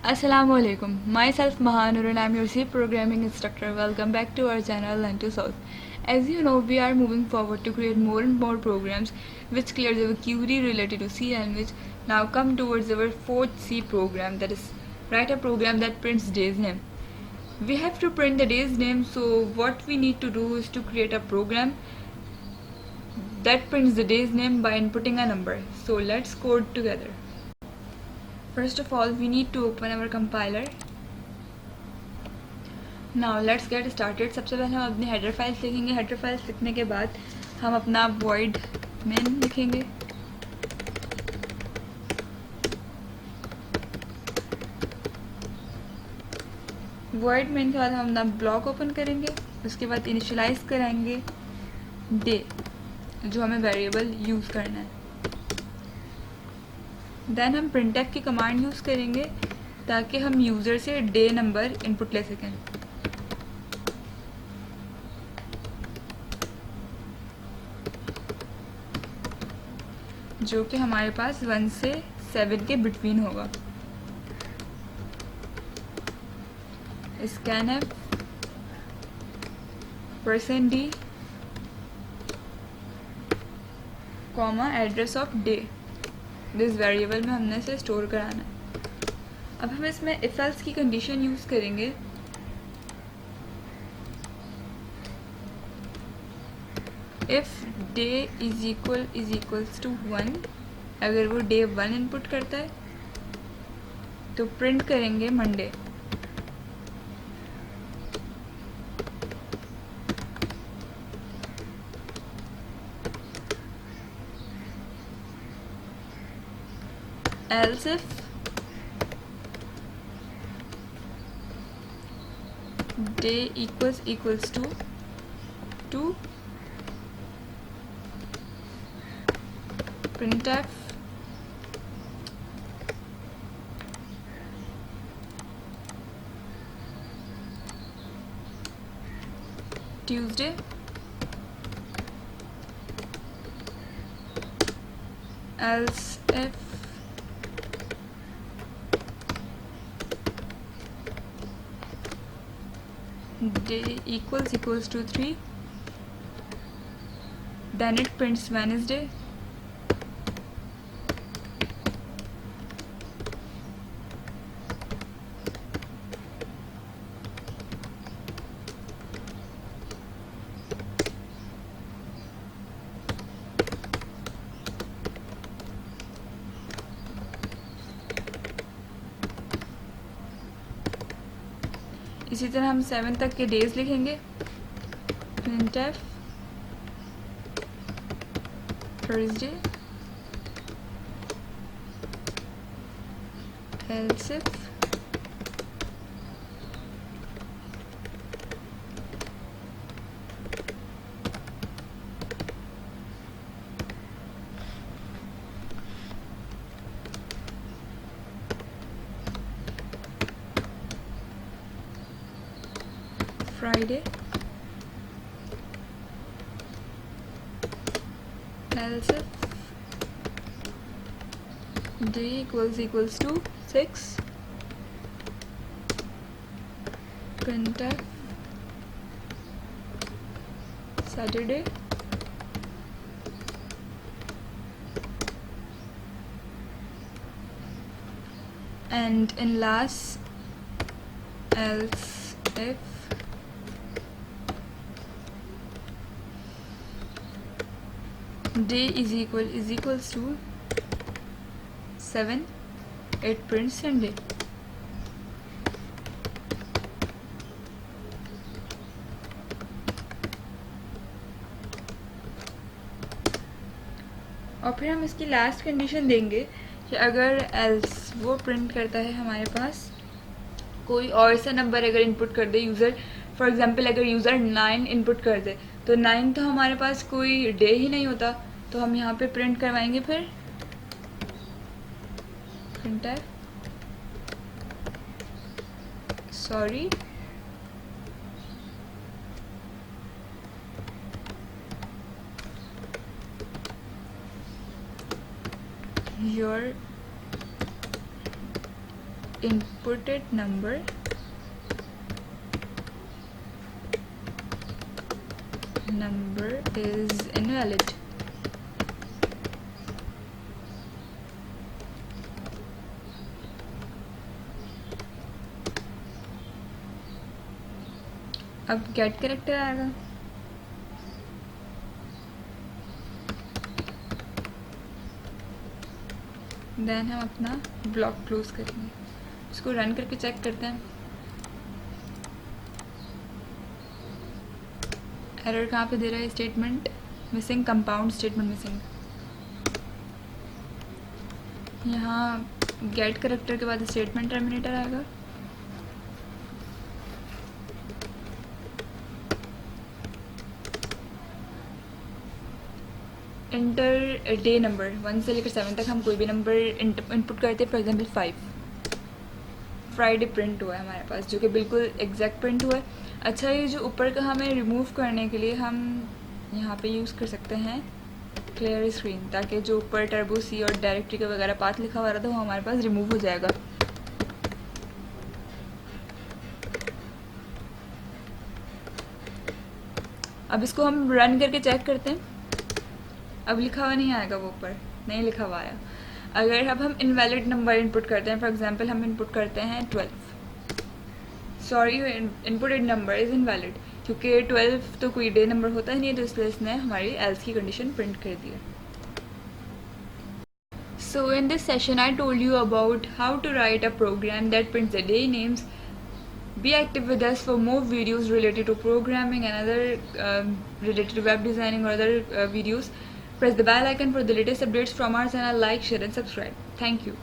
Alaikum. Myself Mahanur and I'm your C programming instructor. Welcome back to our channel Learn to Solve. As you know, we are moving forward to create more and more programs which clears our query related to C language. Now come towards our fourth C program, that is write a program that prints day's name. We have to print the day's name, so what we need to do is to create a program that prints the day's name by inputting a number. So let's code together. First of all, we need to open our compiler. Now let's get started. सबसे पहले हम अपनी header files लिखेंगे. Header files लिखने के बाद हम अपना void main लिखेंगे. void main के बाद हम अपना ब्लॉक ओपन करेंगे. उसके बाद इनिशियलाइज कराएंगे डे, जो हमें वेरिएबल यूज़ करना है. देन हम printf की कमांड यूज़ करेंगे ताकि हम यूज़र से डे नंबर इनपुट ले सकें. जो कि हमारे पास 1 से 7 के बिटवीन होगा. scanf %d comma address of day, this variable में हमने इसे स्टोर कराना है. अब हम इसमें इफ एल्स की कंडीशन यूज़ करेंगे. If day is equals to 1, अगर वो डे 1 इनपुट करता है तो प्रिंट करेंगे Monday. else if day equals to 2, printf Tuesday else if day equals to 3, then it prints Wednesday. इसी तरह हम 7 तक के डेज लिखेंगे. printf Thursday else if Friday else if day equals to 6, printf Saturday and in last else if day is equals to 7, it prints Sunday. और फिर हम इसकी लास्ट कंडीशन देंगे कि अगर एल्स वो प्रिंट करता है हमारे पास कोई और सा नंबर अगर इनपुट कर दे यूज़र. फॉर एग्जांपल अगर यूज़र 9 इनपुट कर दे तो 9 तो हमारे पास कोई डे ही नहीं होता, तो हम यहाँ पे प्रिंट करवाएंगे फिर printf sorry your inputted number is invalid. अब गेट कैरेक्टर आएगा, देन हम अपना ब्लॉक क्लोज करेंगे, इसको रन करके चेक करते हैं। एरर कहाँ पे दे रहा है? Statement missing, compound statement missing. यहाँ गेट कैरेक्टर के बाद स्टेटमेंट टर्मिनेटर आएगा, इंटर डे नंबर 1 से लेकर 7 तक हम कोई भी नंबर इनपुट करते हैं। फॉर एग्जांपल 5 फ्राइडे प्रिंट हुआ है हमारे पास, जो कि बिल्कुल एग्जैक्ट प्रिंट हुआ है। अच्छा, ये जो ऊपर का हमें रिमूव करने के लिए हम यहाँ पे यूज़ कर सकते हैं क्लियर स्क्रीन, ताकि जो ऊपर टर्बो सी और डायरेक्टरी का वगैरह पाथ लिखा हुआ रहा था वो हमारे पास रिमूव हो जाएगा। अब इसको हम रन करके चेक करते हैं। अब लिखा हुआ नहीं आएगा, वो ऊपर नहीं लिखा हुआ आया। अगर अब हम इनवैलिड नंबर इनपुट करते हैं, फॉर एग्जांपल हम इनपुट करते हैं 12, sorry inputted number is invalid, क्योंकि 12 तो कोई डे नंबर होता ही नहीं है, तो इसलिए इसने हमारी एल्स की कंडीशन प्रिंट कर दी है। So in this session I told you about how to write a program that prints the day names. Be active with us for more videos related to programming and other related to web designing or other videos. Press the bell icon for the latest updates from our channel. Like, share and subscribe. Thank you.